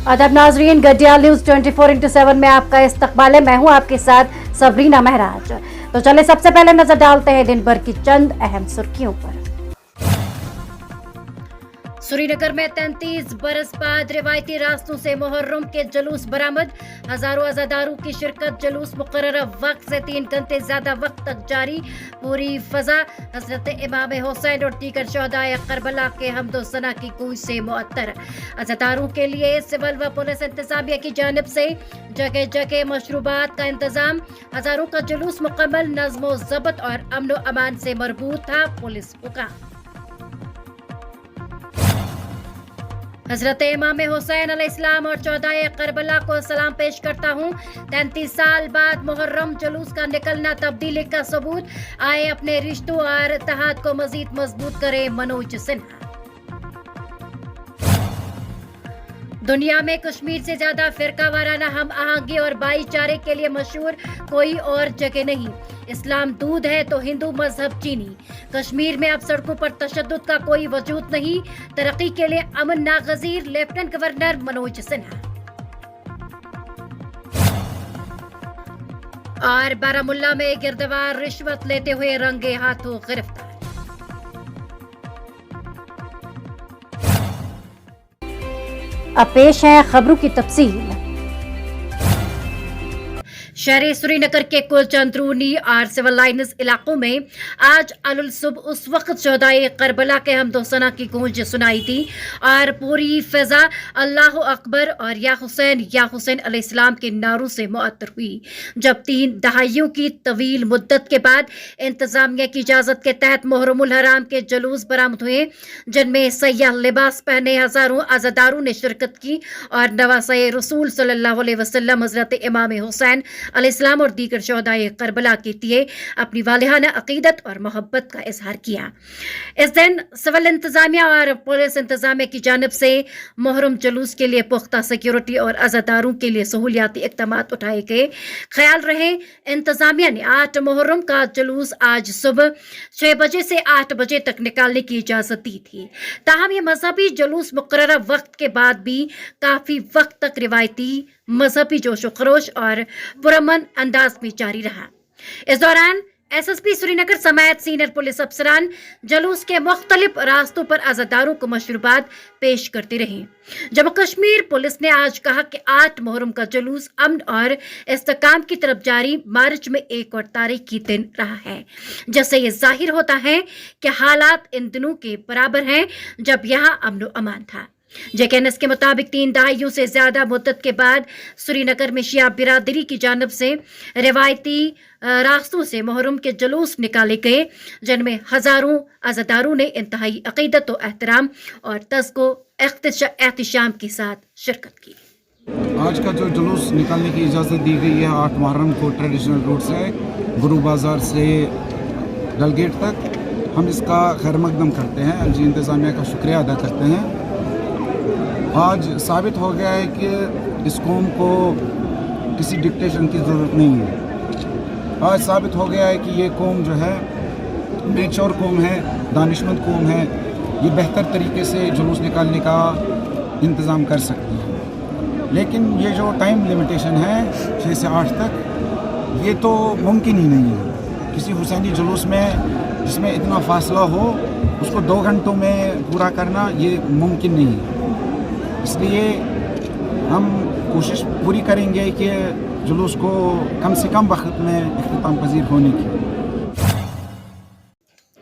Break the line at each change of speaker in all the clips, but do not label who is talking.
आदाब नाजरीन, गडियाल news 24x7 में आपका इस्तकबाल है। मैं हूं आपके साथ सबरीना महराज। तो चले सबसे पहले नजर डालते हैं दिन भर की चंद अहम सुर्खियों पर। श्रीनगर में 33 बरस बाद रिवायती रास्तों से मुहर्रम के जुलूस बरामद। हजारों अज़ादारों की शिरकत। जुलूस मुकर्रर वक्त से 3 घंटे ज्यादा वक्त तक जारी। पूरी फजा हजरत इमाम हुसैन और दीगर शहदाए करबला के हम्दो सना की गूंज से मुअत्तर। अज़ादारों के लिए सिविल व पुलिस इंतजामिया की जानिब से जगह जगह मशरूबात का इंतजाम। हजारों का जुलूस मुकम्मल नज़्म ज़ब्त और अमन व अमान से मरबूत था। पुलिस हुकाम। हजरत इमाम हुसैन अलैहिस्सलाम और चौदाए करबला को सलाम पेश करता हूँ। 33 साल बाद मुहर्रम जुलूस का निकलना तब्दीली का सबूत। आए अपने रिश्तों और इत्तेहाद को मजीद मजबूत करे मनोज सिन्हा। दुनिया में कश्मीर से ज्यादा फिरका वाराना हम आहंगी और भाईचारे के लिए मशहूर कोई और जगह नहीं। इस्लाम दूध है तो हिंदू मजहब चीनी। कश्मीर में अब सड़कों पर तशद्दुद का कोई वजूद नहीं। तरक्की के लिए अमन नागजीर। Lieutenant governor Manoj Sinha. और बारामुल्ला में गिरदवार रिश्वत लेते हुए रंगे हाथों गिरफ्तार। अब पेश है खबरों की तफसील। शहर श्रीनगर के कुछ अंदरूनी और सिविल लाइन्स इलाकों में आज अलुल सुबह उस वक्त शहदाए करबला के हमदोसना की गूंज सुनाई दी और पूरी फिजा अल्लाह अकबर और या हुसैन अलैहिस्सलाम के नारों से मुअत्तर हुई। जब 3 दहाइयों की तवील मुद्दत के बाद इंतजामिया की इजाजत के तहत मुहर्रमुल हराम के जुलूस बरामद हुए, जिनमें सयाह लिबास पहने हजारों अज़ादारों ने शिरकत की और नवासे रसूल सल्लल्लाहु अलैहि वसल्लम हजरत इमाम हुसैन अलैहिस्सलाम और दीगर शहदाए करबला के लिए अपनी वालिहाना अकीदत और मोहब्बत का इजहार किया। इस दिन सिविल इंतजामिया और पुलिस इंतजामिया की जानिब से मुहर्रम जुलूस के लिए पुख्ता सिक्योरिटी और अज़ादारों के लिए सहूलियाती इक़दाम उठाए गए। ख्याल रहे इंतजामिया ने 8 मुहर्रम का जुलूस आज सुबह 6 बजे से 8 बजे तक निकालने की इजाजत दी थी। ताहम ये मजहबी जुलूस मुकर्रर वक्त के बाद भी काफी वक्त तक रिवायती मजहबी जोशो खरोश और पुरअमन अंदाज में जारी रहा। इस दौरान एसएसपी श्रीनगर समेत सीनियर पुलिस अफसरान जुलूस के मुख्तलिफ रास्तों पर अज़ादारों को मशरूबात पेश करते रहे। जम्मू कश्मीर पुलिस ने आज कहा कि 8 मुहर्रम का जुलूस अमन और इस्तेकाम की तरफ जारी मार्च में एक और तारीखी दिन रहा है, जिससे ये जाहिर होता है कि हालात इन दिनों के बराबर हैं जब यहाँ अमन व अमान था। जेकेएनएस के मुताबिक 3 दहाइयों से ज्यादा मुद्दत के बाद श्रीनगर में शिया बिरादरी की जानिब से रिवायती रास्तों से मुहर्रम के जुलूस निकाले गए, जिनमें हजारों अज़ादारों ने इंतहाई अकीदत व एहतराम और तज़्को एहतिशाम के साथ शिरकत की।
आज का जो जुलूस निकालने की इजाज़त दी गई है 8 मुहर्रम को ट्रेडिशनल रूट से गुरु बाज़ार से डलगेट तक, हम इसका खैर मकदम करते हैं। एलजी इंतज़ामिया का शुक्रिया अदा करते हैं। आज साबित हो गया है कि इस कौम को किसी डिक्टेशन की ज़रूरत नहीं है। आज साबित हो गया है कि ये कौम जो है मेच्योर कौम है, दानिशमंद कौम है, ये बेहतर तरीके से जुलूस निकालने का इंतज़ाम कर सकती है। लेकिन ये जो टाइम लिमिटेशन है 6 से 8 तक, ये तो मुमकिन ही नहीं है। किसी हुसैनी जुलूस में जिसमें इतना फासला हो उसको 2 घंटों में पूरा करना ये मुमकिन नहीं है। इसलिए हम कोशिश पूरी करेंगे कि जुलूस को कम से कम वक्त में इख्तिताम पजीर होने की।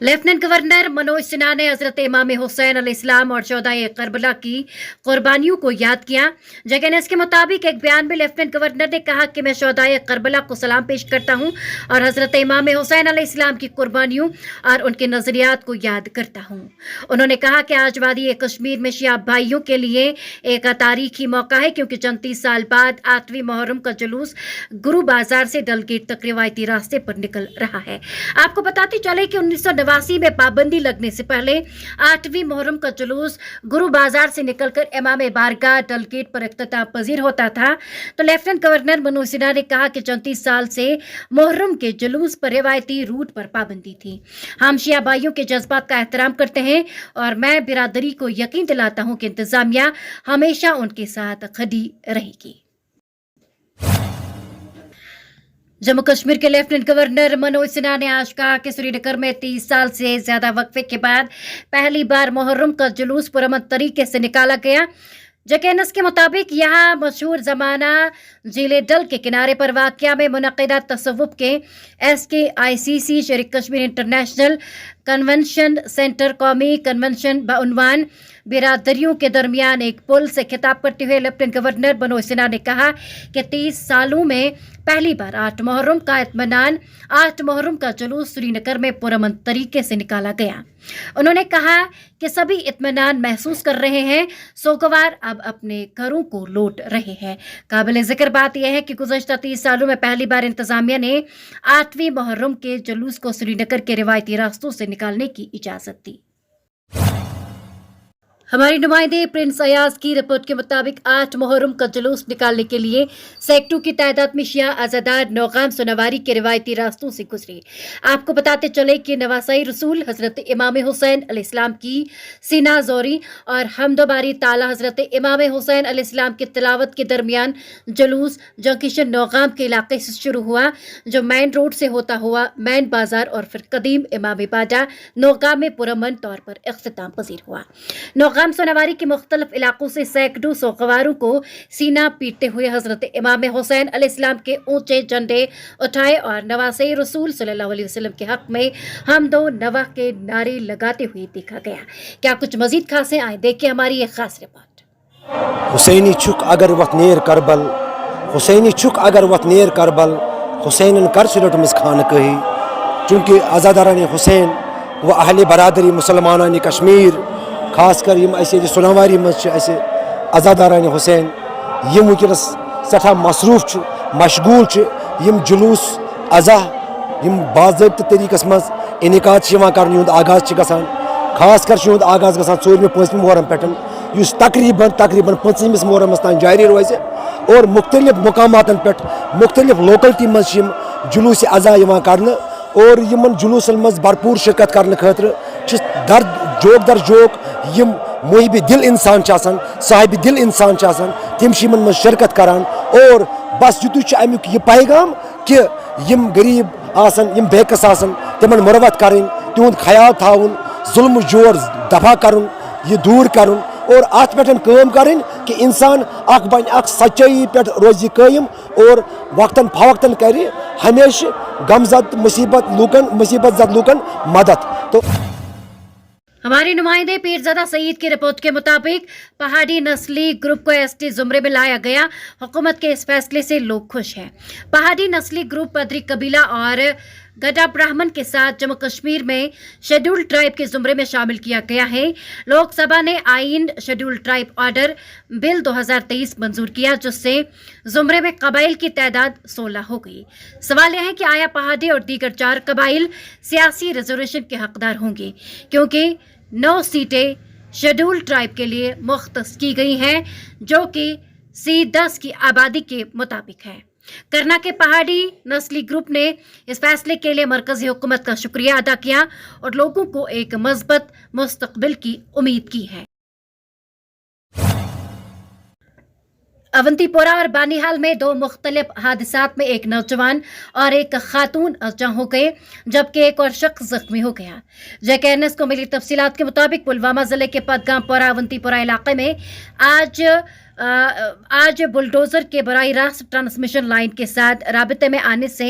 लेफ्टिनेंट गवर्नर मनोज सिन्हा ने हजरत इमाम हुसैन अलैहिस्सलाम और शहदाए करबला की कुर्बानियों को याद किया। जेकेएनएस के मुताबिक एक बयान में लेफ्टिनेंट गवर्नर ने कहा कि मैं शहदाए करबला को सलाम पेश करता हूं और हजरत इमाम हुसैन अलैहिस्सलाम की कुर्बानियों और उनके नजरियात को याद करता हूं। उन्होंने कहा कि आज वादी कश्मीर में शिया भाइयों के लिए एक तारीखी मौका है, क्योंकि 34 साल बाद 8वीं मुहर्रम का जुलूस गुरु बाजार से डलगेट तक रिवायती रास्ते पर निकल रहा है। आपको बताते चले कि 1990 नवासी में पाबंदी लगने से पहले 8वीं मुहर्रम का जुलूस गुरु बाजार से निकलकर इमाम बारगाह डल गेट पर इख्तिताम पजीर होता था, तो लेफ्टिनेंट गवर्नर मनोज सिन्हा ने कहा कि 34 साल से मुहर्रम के जुलूस पर रिवायती रूट पर पाबंदी थी। हम शिया भाइयों के जज्बात का एहतराम करते हैं और मैं बिरादरी को यकीन दिलाता हूं कि इंतजामिया हमेशा उनके साथ खड़ी रहेगी। जम्मू कश्मीर के लेफ्टिनेंट गवर्नर मनोज सिन्हा ने आज कहा कि श्रीनगर में 30 साल से ज्यादा वक्फे के बाद पहली बार मुहर्रम का जुलूस पुरअमन तरीके से निकाला गया। जकेनस के मुताबिक यहाँ मशहूर जमाना जिले डल के किनारे पर वाक़या में मुनक़िदा तसव्वुफ़ के SKICC शरीक कश्मीर इंटरनेशनल कन्वेंशन सेंटर कौमी कन्वेंशन बउनवान बिरादरियों के दरमियान एक पुल से खिताब करते हुए लेफ्टिनेंट गवर्नर मनोज सिन्हा ने कहा कि 30 सालों में पहली बार 8 मुहर्रम का इत्मीनान 8 मुहर्रम का जुलूस श्रीनगर में पुरअमन तरीके से निकाला गया। उन्होंने कहा कि सभी इत्मीनान महसूस कर रहे हैं, सोगवार अब अपने घरों को लौट रहे हैं। काबिल जिक्र बात यह है कि गुज़श्ता 30 सालों में पहली बार इंतजामिया ने 8वीं मुहर्रम के जुलूस को श्रीनगर के रिवायती रास्तों से निकालने की इजाजत दी। हमारी नुमाइंदे प्रिंस अयाज की रिपोर्ट के मुताबिक 8 मुहर्रम का जुलूस निकालने के लिए सेक्टरों की तादाद में शिया आज़ादार नौगाम सोनावारी के रिवायती रास्तों से गुजरे। आपको बताते चले कि नवासाई रसूल हजरत इमाम हुसैन अलैहिस्सलाम की सीना जोरी और हमदोबारी ताला हजरत इमाम हुसैन अलैहिस्सलाम की तिलावत के दरमियान जुलूस जंक्शन नौगाम के इलाके से शुरू हुआ, जो मेन रोड से होता हुआ मेन बाजार और फिर कदीम इमाम बाजा नौगाम में पुरअमन तौर पर इख्तिताम पजीर हुआ। नौगाम सोनावारी के मुख्तलिफ इलाकों से सैकड़ों सोगवारों को सीना पीटते हुए हजरत इमाम हुसैन अलैहिस्सलाम के ऊंचे झंडे उठाए और नवासे रसूल सल्लल्लाहु अलैहि वसल्लम के हक में हमदो नवा के नारे लगाते हुए देखा गया। क्या कुछ मजीद खासे आए, देखिए हमारी ये खास रिपोर्ट।
हुसैनी चुक अगर वत नेर करबल, हुसैनी चुक अगर वत नेर करबल, हुसैन कर सुलटमिस खान कही, चूंकि आज़ादारान हुसैन व अहले बरादरी मुसलमानान कश्मीर खासकर यम ऐसे सोनावारी मज आज़ादारान हुसैन यम वुनकस सठा मसरूफ मशगूल यम जुलूस अज़ा यम बाज़ाब्त तरीक़स मज इनेकाद कर आगाज गसान, खासकर आगाज गसान 4वें 5वें मुहर्रम पे युस तकरीबन 25 मुहर्रमस तान जारी रोज़ और मुख्तलिफ मुकामातन पे मुख्तलिफ लोकलिटी मज जुलूस अज़ा कर और यमन जुलूसन मज भरपूर शिरकत करने खतर जोक दर जोक यम मुहिब दिल इंसान साहिब दिल इंसान तम मज शिरकत करान और बस युत अमुक यह पैगाम कि यम गरीब आसन यम बेकस आसन तिमन मुरवत करें, तिहुंद ख्याल थाउन, जुल्म जोर दफा करुन, यह दूर करुन और अत पे काम करें कि इंसान अख बन अख सच्चाई पे रोज कायम और वक्तन फवक्तन करे हमेशा गमजद मुसीबत जद लूकन मदद। तो
हमारे नुमाइंदे पीरज़ादा सईद की रिपोर्ट के मुताबिक पहाड़ी नस्ली ग्रुप को ST जुमरे में लाया गया। हुकूमत के इस फैसले से लोग खुश हैं। पहाड़ी नस्ली ग्रुप पदरी कबीला और गड्ढा ब्राह्मण के साथ जम्मू कश्मीर में शेड्यूल्ड ट्राइब के जुमरे में शामिल किया गया है। लोकसभा ने आइन शेड्यूल्ड ट्राइब ऑर्डर बिल 2023 मंजूर किया, जिससे जुमरे में कबाइल की तादाद 16 हो गई। सवाल यह है कि आया पहाड़ी और दीगर 4 कबाइल सियासी रिजर्वेशन के हकदार होंगे, क्योंकि 9 सीटें शेड्यूल्ड ट्राइब के लिए मुख्तस की गई हैं, जो कि C10 की आबादी के मुताबिक है। करना के पहाड़ी नस्ली ग्रुप ने इस फैसले के लिए मरकजी हुकूमत का शुक्रिया अदा किया और लोगों को एक मजबूत मुस्तकबिल की उम्मीद की है। अवंतीपोरा और बानीहाल में 2 मुख्तलिफ हादसात में एक नौजवान और एक खातून जख्मी हो गए, जबकि एक और शख्स जख्मी हो गया। JKNS को मिली तफसीलात के मुताबिक पुलवामा जिले के पदगामपोरा अवंतीपोरा इलाके में आज बुलडोजर के बराह रास्त ट्रांसमिशन लाइन के साथ राबते में आने से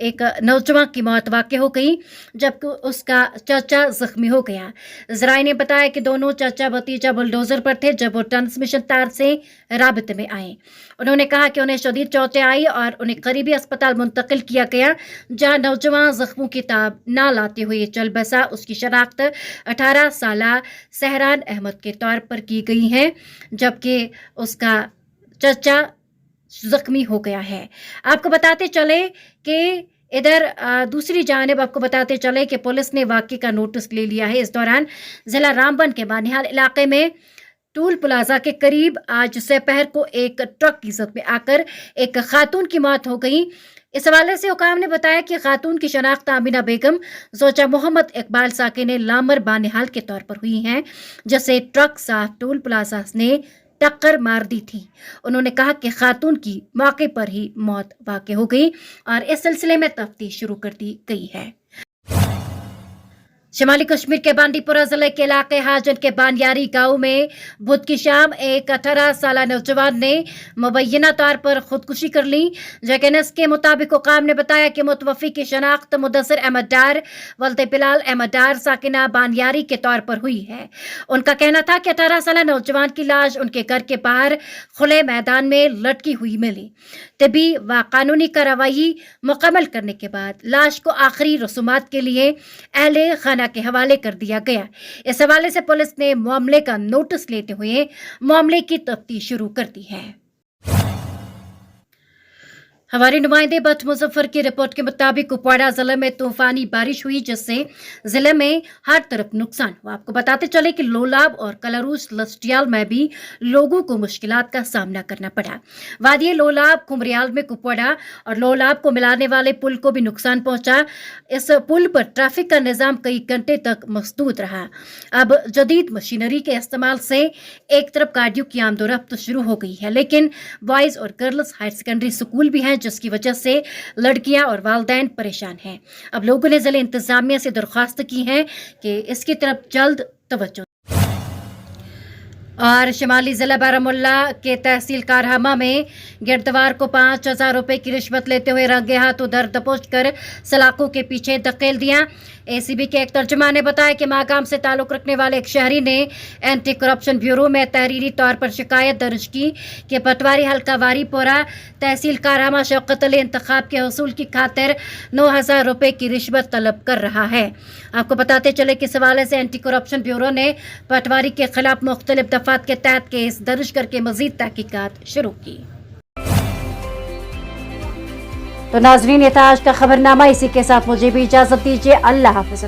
एक नौजवान की मौत वाक़ हो गई, जबकि उसका चाचा जख्मी हो गया। ज़राए ने बताया कि दोनों चाचा भतीजा बुलडोजर पर थे जब वो ट्रांसमिशन तार से राबते में आए। उन्होंने कहा कि उन्हें शदीद चोटें आई और उन्हें करीबी अस्पताल मुंतकिल किया गया, जहां नौजवान जख्मों की ताब ना लाते हुए चल बसा। उसकी शनाख्त 18 साला सहरान अहमद के तौर पर की गई है, जबकि उसका चचा जख्मी हो गया है। आपको बताते चले कि इधर दूसरी जानिब आपको बताते चले कि पुलिस ने वाकये का नोटिस ले लिया है। इस दौरान जिला रामबन के बानिहाल इलाके में टूल प्लाजा के करीब आज दोपहर को एक ट्रक की जद में आकर एक खातून की मौत हो गई। इस हवाले से हुकाम ने बताया कि खातून की शनाख्त आमिना बेगम जोजा मोहम्मद इकबाल साकिन लामर बानिहाल के तौर पर हुई हैं, जिसे ट्रक साफ टूल प्लाजा ने टक्कर मार दी थी। उन्होंने कहा कि खातून की मौके पर ही मौत वाक़ हो गई और इस सिलसिले में तफ्तीश शुरू कर दी गई है। शिमाली कश्मीर के बांडीपुरा जिले के इलाके हाजन के बानियारी गांव में बुध की शाम एक 18 साल नौजवान ने मुबैना तौर पर खुदकुशी कर ली। जैकेनस के मुताबिक हुकाम ने बताया कि मुतवफ़ी की शनाख्त मुदस्सिर अहमद डार वल्द बिलाल अहमद डार साकिना बानियारी के तौर पर हुई है। उनका कहना था कि 18 साल नौजवान की लाश उनके घर के बाहर खुले मैदान में लटकी हुई मिली। तबी व कानूनी कार्रवाई मुकम्मल करने के बाद लाश को आखिरी रसूमात के लिए अहले खाना के हवाले कर दिया गया। इस हवाले से पुलिस ने मामले का नोटिस लेते हुए मामले की तफ्तीश शुरू कर दी है। हमारे नुमाइंदे बट मुजफ्फर की रिपोर्ट के मुताबिक कुपवाड़ा जिले में तूफानी बारिश हुई, जिससे जिले में हर तरफ नुकसान हुआ। आपको बताते चले कि लोलाब और कलारूस लस्टियाल में भी लोगों को मुश्किलात का सामना करना पड़ा। वादी लोलाब कुमरियाल में कुपवाड़ा और लोलाब को मिलाने वाले पुल को भी नुकसान पहुंचा। इस पुल पर ट्रैफिक का निजाम कई घंटे तक मसदूद रहा। अब जदीद मशीनरी के इस्तेमाल से एक तरफ गाड़ियों की आमदोरफ्त शुरू हो गई है, लेकिन बॉयज और गर्ल्स हायर सेकेंडरी स्कूल भी हैं, जिसकी वजह से लड़कियां और वालिदैन परेशान हैं। अब लोगों ने जिले इंतजामिया से दरख्वास्त की है कि इसकी तरफ जल्द तवज्जो। और शिमाली जिला बारामुल्ला के तहसील कारहमा में गिरदवार को 5,000 रुपए की रिश्वत लेते हुए रंगे हाथों दर दबोच कर सलाखों के पीछे धकेल दिया। एसीबी के एक तर्जुमान ने बताया कि माकाम से ताल्लुक रखने वाले एक शहरी ने एंटी करप्शन ब्यूरो में तहरीरी तौर पर शिकायत दर्ज की कि पटवारी हल्का वारीपोरा तहसील कारहमा शौकत अली इंतखाब के हसूल की खातिर 9,000 रुपए की रिश्वत तलब कर रहा है। आपको बताते चले कि इस हवाले से एंटी करप्शन ब्यूरो ने पटवारी के खिलाफ मुख्तलिफ दफात के तहत केस दर्ज करके मजीद तहकीकात शुरू की। तो नाजरीन, ये था आज का खबरनामा। इसी के साथ मुझे भी इजाजत दीजिए। अल्लाह हाफिज़।